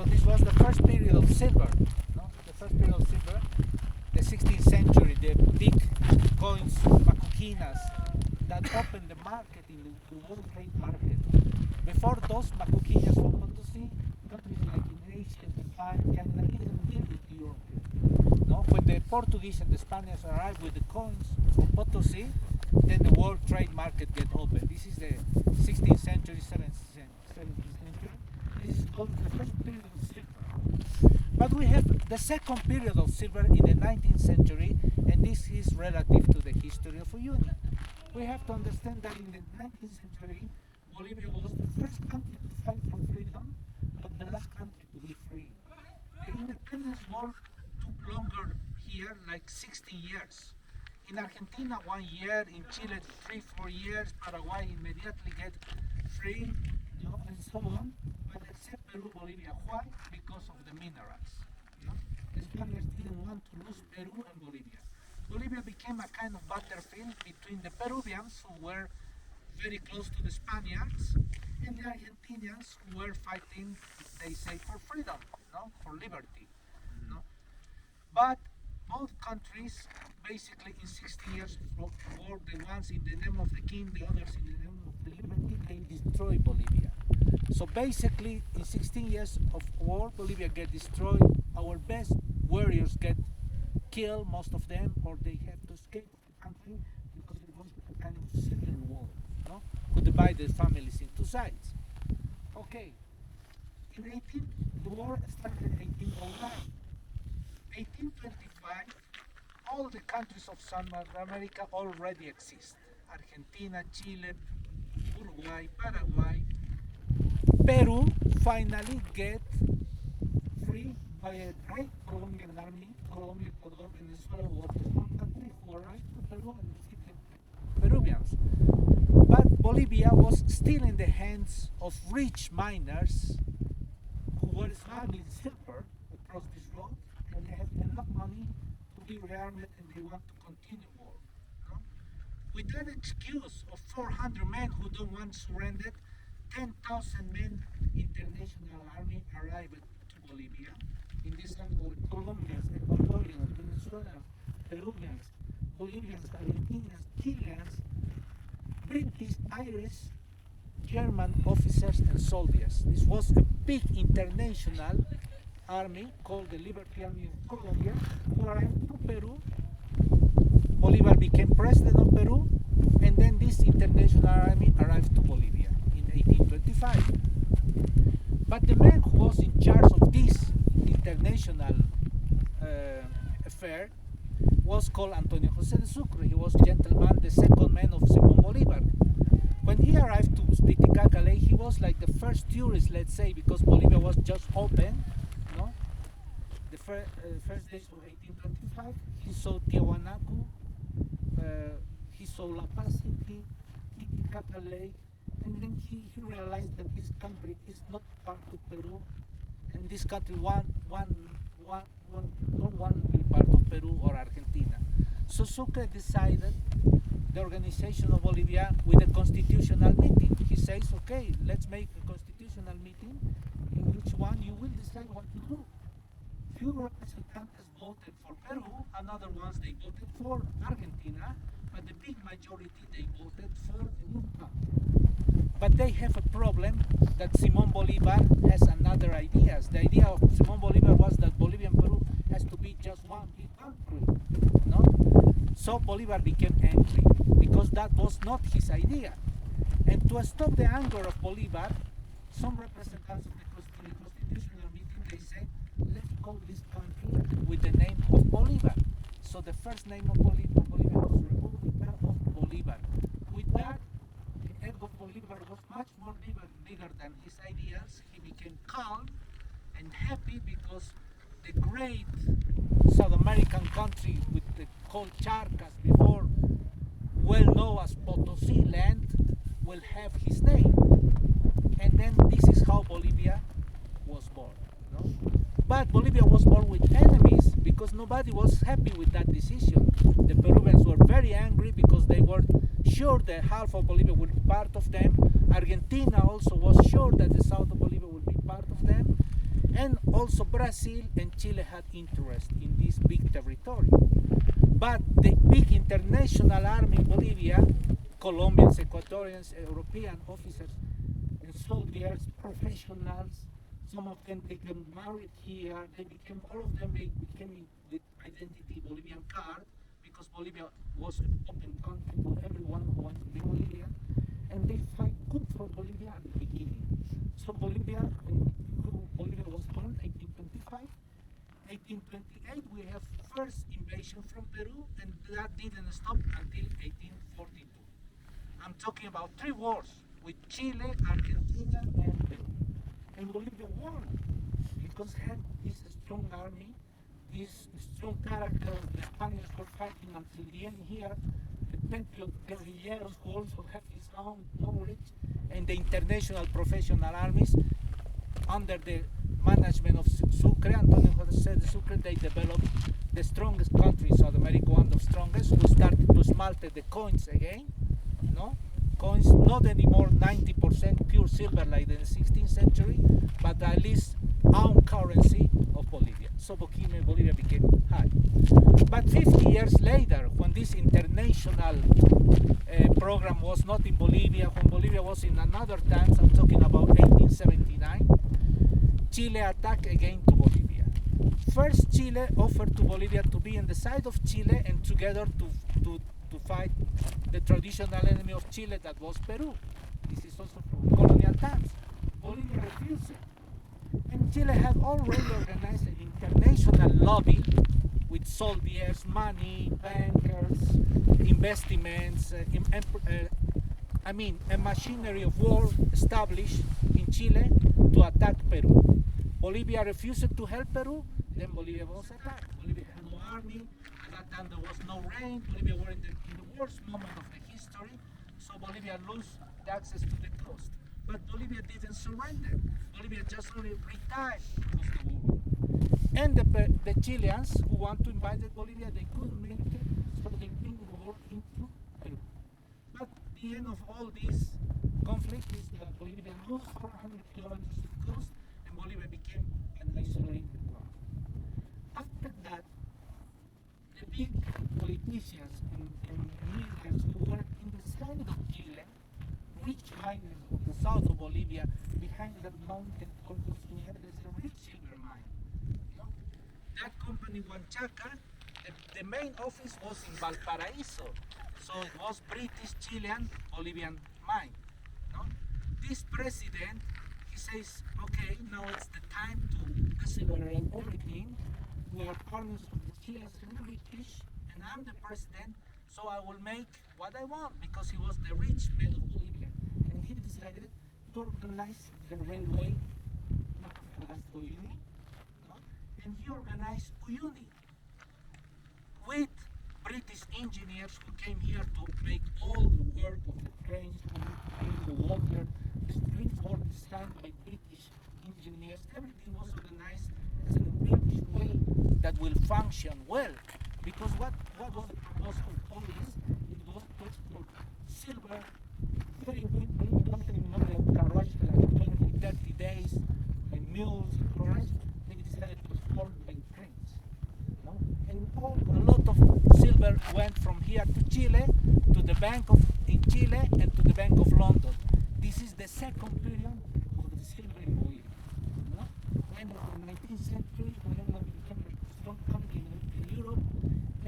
So this was the first period of silver, no? The first period of silver, the 16th century, the big coins, macuquinas, that opened the market in the world trade market. Before those macuquinas from Potosí, countries like in Asia, Japan, Canada didn't deal with Europe. No? When the Portuguese and the Spaniards arrived with the coins from Potosí, then the world trade market get open. This is the 16th century, 17th century. This is called the first period of silver. But we have the second period of silver in the 19th century, and this is relative to the history of Uyuni. We have to understand that in the 19th century, Bolivia was the first country to fight for freedom, but the last country to be free. The independence war took longer here, like 60 years. In Argentina, 1 year. In Chile, 3-4 years. Paraguay immediately get free, you know, and so on. But except Peru, Bolivia. Why? Because of the minerals. You know? The Spaniards didn't want to lose Peru and Bolivia. Bolivia became a kind of battlefield between the Peruvians, who were very close to the Spaniards, and the Argentinians, who were fighting, they say, for freedom, no? For liberty. No? But both countries, basically in 60 years of war, the ones in the name of the king, the others in the name of the liberty, they destroyed Bolivia. So basically, in 16 years of war, Bolivia get destroyed. Our best warriors get killed, most of them, or they have to escape the country because it was a kind of civil war, no? Who divided families into sides. Okay, the war started in 1809. 1825, all the countries of South America already exist. Argentina, Chile, Uruguay, Paraguay. Peru finally get free by a great Colombian army. Colombia, Ecuador, Venezuela was the one country who arrived to Peru and defeated Peruvians. But Bolivia was still in the hands of rich miners who were smuggling silver across this road, and they have enough money to be rearmed and they want to continue war. No? With that excuse of 400 men who don't want to surrender, 10,000 men international army arrived to Bolivia. In this time, Colombians, Ecuadorians, Venezuelans, Peruvians, Bolivians, Argentinians, Chileans, British, Irish, German officers and soldiers. This was a big international army called the Liberty Army of Colombia, who arrived to Peru. Bolivar became president of Peru, and then this international army arrived to Bolivia in 1825. But the man who was in charge of this international affair was called Antonio José de Sucre. He was gentleman, the second man of Simón Bolívar. When he arrived to Titicaca Lake, he was like the first tourist, let's say, because Bolivia was just open. No, the first days of 1825, he saw Tiahuanaco, he saw La Paz City, Titicaca Lake, and then he realized that this country is not part of Peru, and this country don't want to be part of Peru or Argentina. So Sucre decided the organization of Bolivia with a constitutional meeting. He says, okay, let's make a constitutional meeting in which one you will decide what to do. Few representatives voted for Peru, and other ones they voted for Argentina, but the big majority they voted for a new country. But they have a problem that Simón Bolívar has another ideas. The idea of Simón Bolívar was that Bolivia and Peru has to be just one big country. No? So Bolívar became angry because that was not his idea. And to stop the anger of Bolívar, some representatives of the constitutional meeting, they said, let's call this country with the name of Bolívar. So the first name of Bolívar was República of Bolívar. With that, the ego of Bolívar was much more bigger than his ideas. He became calm and happy because the great South American country with the called Charcas before, well known as Potosí land, will have his name. And then this is how Bolivia was born. No? But Bolivia was born with enemies because nobody was happy with that decision. The Peruvians were very angry because they were sure that half of Bolivia would be part of them. Argentina also was sure that the south of Bolivia would be part of them. And also Brazil and Chile had interest in this big territory. But the big international army in Bolivia, Colombians, Ecuadorians, European officers, and soldiers, professionals, some of them they became married here, all of them they became with identity Bolivian card, because Bolivia was an open country to everyone who wanted to be Bolivian, and they fight good for Bolivia at the beginning. So Bolivia was born 1825. 1828 we have first invasion from Peru, and that didn't stop until 1842. I'm talking about 3 wars with Chile, Argentina, and Peru. And Bolivia won because had this strong army, this strong character. The Spaniards were fighting until the end here. The patriot guerrilleros who also have his own knowledge, and the international professional armies under the management of Sucre, Antonio José de Sucre, they developed the strongest country in South America, one of the strongest. We started to smelt the coins again, no? Coins not anymore 90% pure silver like in the 16th century, but at least own currency of Bolivia. So Bolivia became high. But 50 years later, when this international program was not in Bolivia, when Bolivia was in another times, I'm talking about 1879, Chile attacked again to Bolivia. First, Chile offered to Bolivia to be on the side of Chile and together to fight the traditional enemy of Chile, that was Peru. This is also from colonial times. Bolivia refused it. And Chile had already organized an international lobby with soldiers, money, bankers, investments, a machinery of war established in Chile to attack Peru. Bolivia refused to help Peru, then Bolivia was attacked. Bolivia had no army, at that time there was no rain, Bolivia were in the worst moment of the history, so Bolivia lost the access to the coast. But Bolivia didn't surrender. Bolivia just only retired because of the war. And the Chileans who want to invade Bolivia, they couldn't make it, so they bring the war into Peru. But the end of all this conflict is that Bolivia lost 400 kilometers to the coast, and Bolivia became an isolated one. After that, the big politicians and leaders who were in the side of Chile, rich miners of the south of Bolivia, behind that mountain called Uyuni, there's a rich silver mine. You know? That company, Huanchaca, the main office was in Valparaiso, so it was British, Chilean, Bolivian mine. No? This president, he says, okay, now it's the time to accelerate everything. We are partners with the Chileans and the British, and I'm the president, so I will make what I want, because he was the rich man of Bolivia. And he decided to organize the railway, Uyuni, no? And he organized Uyuni with British engineers who came here to make all the work of the trains, the water. The streets were designed by British engineers. Everything was organized as in a British way that will function well. Because what was the proposal of all this? It was to export silver very quickly, not in carriage like 20, 30 days, by mules, carriage. They decided to export by trains. No? And a lot of silver went from here to Chile, to the Bank in Chile, and to the Bank of London. This is the second period of the silver in Bolivia. No? End of the 19th century.